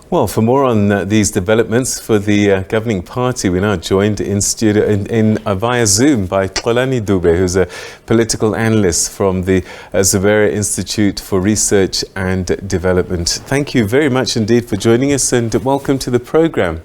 Well, for more on these developments for the governing party, we're now joined in studio via Zoom by Xolani Dube, who's a political analyst from the Xubera Institute for Research and Development. Thank you very much indeed for joining us, and welcome to the program.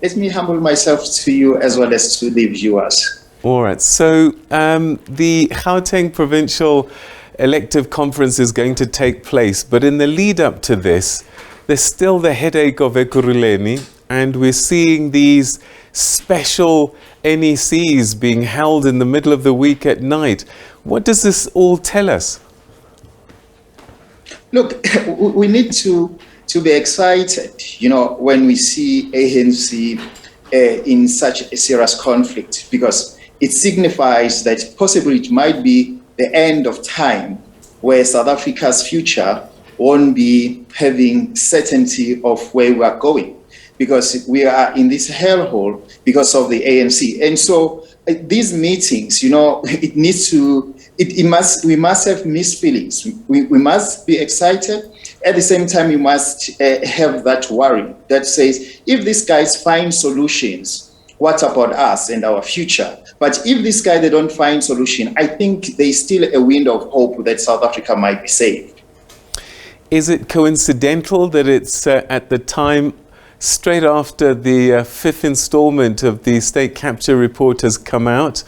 Let me humble myself to you as well as to the viewers. All right. So the Gauteng provincial elective conference is going to take place, but in the lead up to this, there's still the headache of Ekurhuleni, and we're seeing these special NECs being held in the middle of the week at night. What does this all tell us? Look, we need to be excited, when we see ANC in such a serious conflict, because it signifies that possibly it might be the end of time where South Africa's future won't be having certainty of where we are going, because we are in this hellhole because of the ANC. And so these meetings, we must have mixed feelings. We must be excited. At the same time, we must have that worry that says, if these guys find solutions, what about us and our future? But if this guy, they don't find solution, I think there's still a window of hope that South Africa might be saved. Is it coincidental that it's at the time straight after the fifth installment of the state capture report has come out,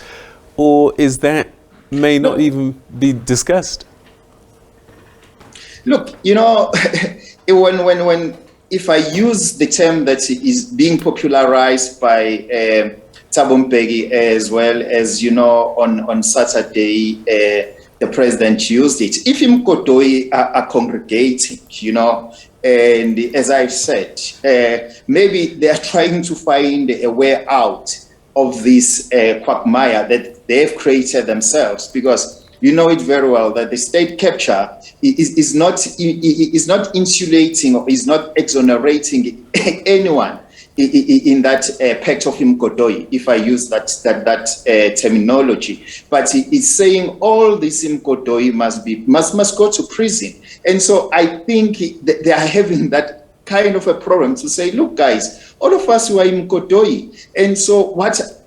or is that may not even be discussed? Look, when if I use the term that is being popularized by Thabo Mbeki, as well as, on Saturday, the president used it. If Mkotoi are congregating, and as I've said, maybe they are trying to find a way out of this quagmire that they've created themselves, because you know it very well that the state capture is not insulating or is not exonerating anyone in that pact of Mkotoi, if I use that terminology. But it's saying all this Mkotoi must go to prison. And so I think they are having that kind of a problem to say, look, guys, all of us were in Mkotoi. And so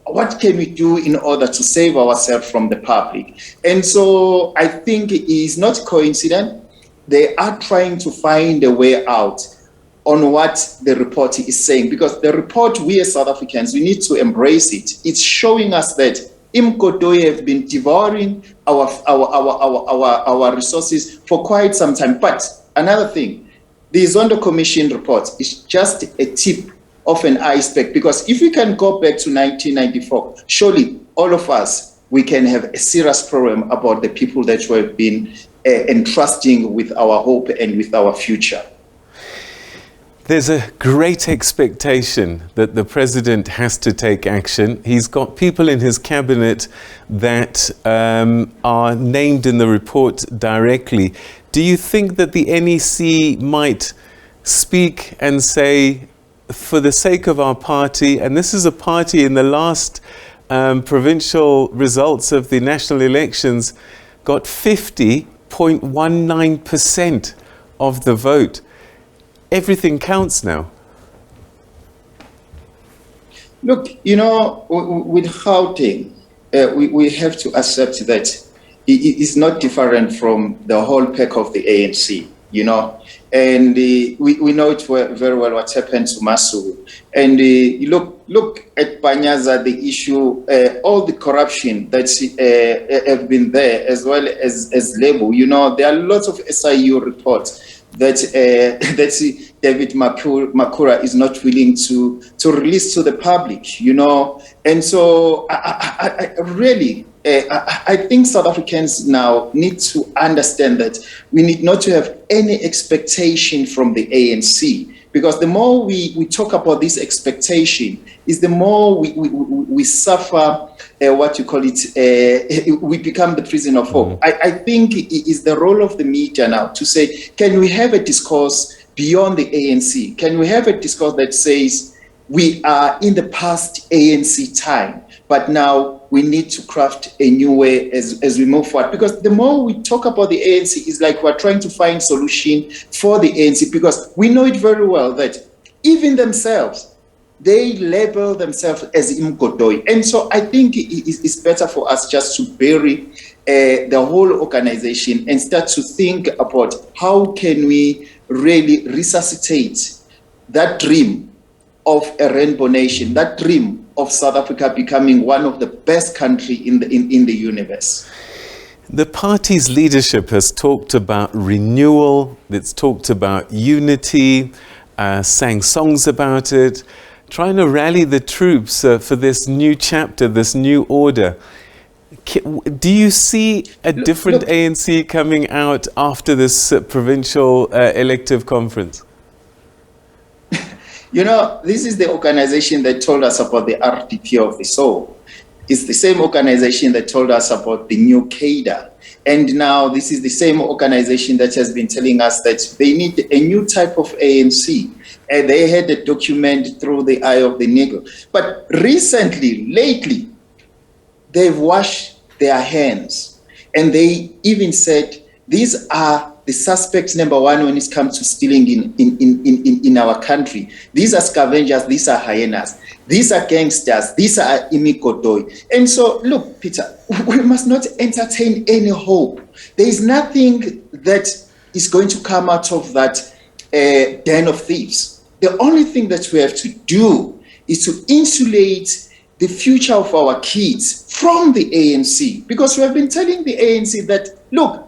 what can we do in order to save ourselves from the public? And so I think it is not coincident. They are trying to find a way out on what the report is saying, because the report, we as South Africans, we need to embrace it. It's showing us that Mkotoi have been devouring our resources for quite some time. But another thing, the Zondo Commission report is just a tip of an iceberg, because if we can go back to 1994, surely all of us, we can have a serious problem about the people that we have been entrusting with our hope and with our future. There's a great expectation that the president has to take action. He's got people in his cabinet that are named in the report directly. Do you think that the NEC might speak and say, for the sake of our party, and this is a party in the last provincial results of the national elections, got 50.19% of the vote. Everything counts now. Look, with Gauteng, we have to accept that it is not different from the whole pack of the ANC, and we know it very well what happened to Masu. And look at Panyaza, the issue, all the corruption that have been there, as well as Lebu. There are lots of SIU reports that David Makura is not willing to release to the public, And so I really think South Africans now need to understand that we need not to have any expectation from the ANC, because the more we talk about this expectation, is the more we suffer we become the prison of hope. I think it is the role of the media now to say, can we have a discourse beyond the ANC? Can we have a discourse that says we are in the past ANC time, but now we need to craft a new way as we move forward. Because the more we talk about the ANC, it's like we're trying to find solution for the ANC, because we know it very well that even themselves, they label themselves as Imgodoi. And so I think it's better for us just to bury the whole organization and start to think about how can we really resuscitate that dream of a rainbow nation, that dream of South Africa becoming one of the best countries in the universe. The party's leadership has talked about renewal, it's talked about unity, sang songs about it, trying to rally the troops for this new chapter, this new order. Do you see a different ANC coming out after this provincial elective conference? You know, this is the organization that told us about the RDP of the soul. It's the same organization that told us about the new cadre. And now this is the same organization that has been telling us that they need a new type of ANC. And they had a document through the eye of the needle. But recently, lately, they've washed their hands. And they even said, these are the suspects number one when it comes to stealing in our country. These are scavengers, these are hyenas, these are gangsters, these are imigodoi. And so, look, Peter, we must not entertain any hope. There is nothing that is going to come out of that den of thieves. The only thing that we have to do is to insulate the future of our kids from the ANC. Because we have been telling the ANC that, look,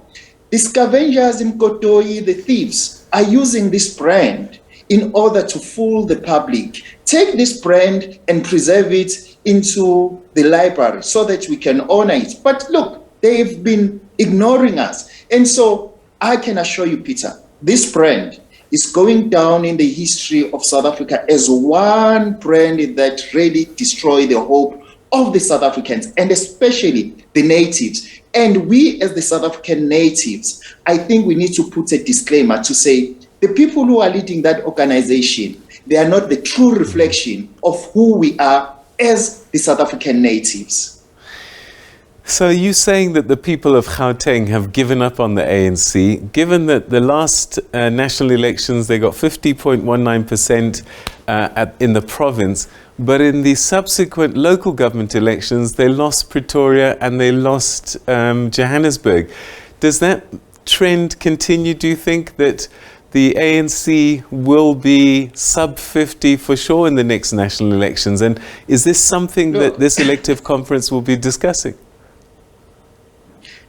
the scavengers in Kotoi, the thieves, are using this brand in order to fool the public. Take this brand and preserve it into the library so that we can honor it. But look, they've been ignoring us. And so I can assure you, Peter, this brand is going down in the history of South Africa as one brand that really destroyed the hope of the South Africans, and especially the natives. And we as the South African natives, I think we need to put a disclaimer to say the people who are leading that organization, they are not the true reflection of who we are as the South African natives. So are you saying that the people of Gauteng have given up on the ANC, given that the last national elections they got 50.19% in the province, but in the subsequent local government elections they lost Pretoria and they lost Johannesburg? Does that trend continue, do you think, that the ANC will be sub 50 for sure in the next national elections? And is this something that this elective conference will be discussing?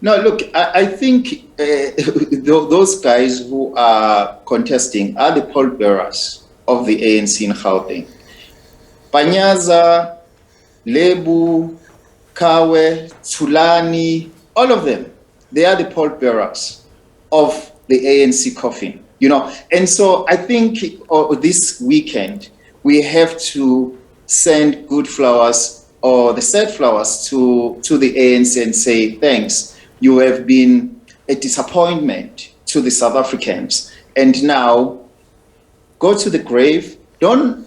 No, look, I think those guys who are contesting are the pallbearers of the ANC in Gauteng. Panyaza, Lebu, Kawe, Xolani, all of them, they are the pallbearers of the ANC coffin, you know. And so I think this weekend, we have to send good flowers or the sad flowers to the ANC and say, thanks. You have been a disappointment to the South Africans. And now, go to the grave. Don't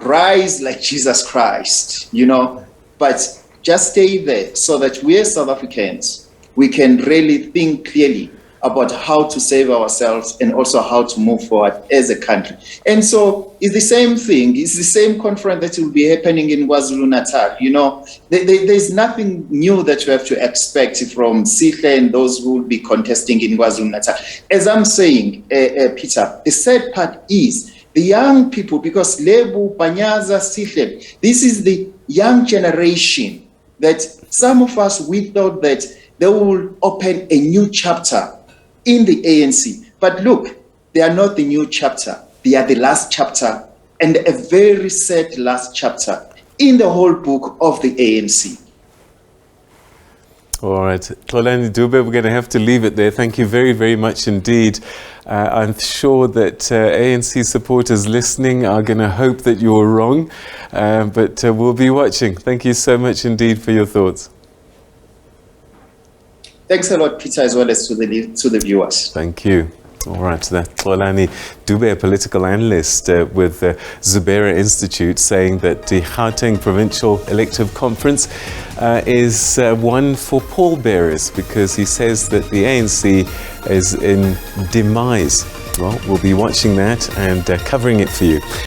rise like Jesus Christ, you know, but just stay there so that we as South Africans, we can really think clearly about how to save ourselves and also how to move forward as a country. And so it's the same thing. It's the same conference that will be happening in KwaZulu-Natal. You know, there's nothing new that you have to expect from Sihle and those who will be contesting in KwaZulu-Natal. As I'm saying, Peter, the sad part is the young people, because Lebu, Panyaza, Sihle, this is the young generation that some of us, we thought that they will open a new chapter in the ANC. But look, they are not the new chapter. They are the last chapter, and a very sad last chapter in the whole book of the ANC. All right. Xolani Dube, we're going to have to leave it there. Thank you very, very much indeed. I'm sure that ANC supporters listening are going to hope that you're wrong, but we'll be watching. Thank you so much indeed for your thoughts. Thanks a lot, Peter, as well as to the viewers. Thank you. All right, so that's Xolani Dube, a political analyst with the Xubera Institute, saying that the Gauteng provincial elective conference is one for pallbearers, because he says that the ANC is in demise. Well, we'll be watching that and covering it for you.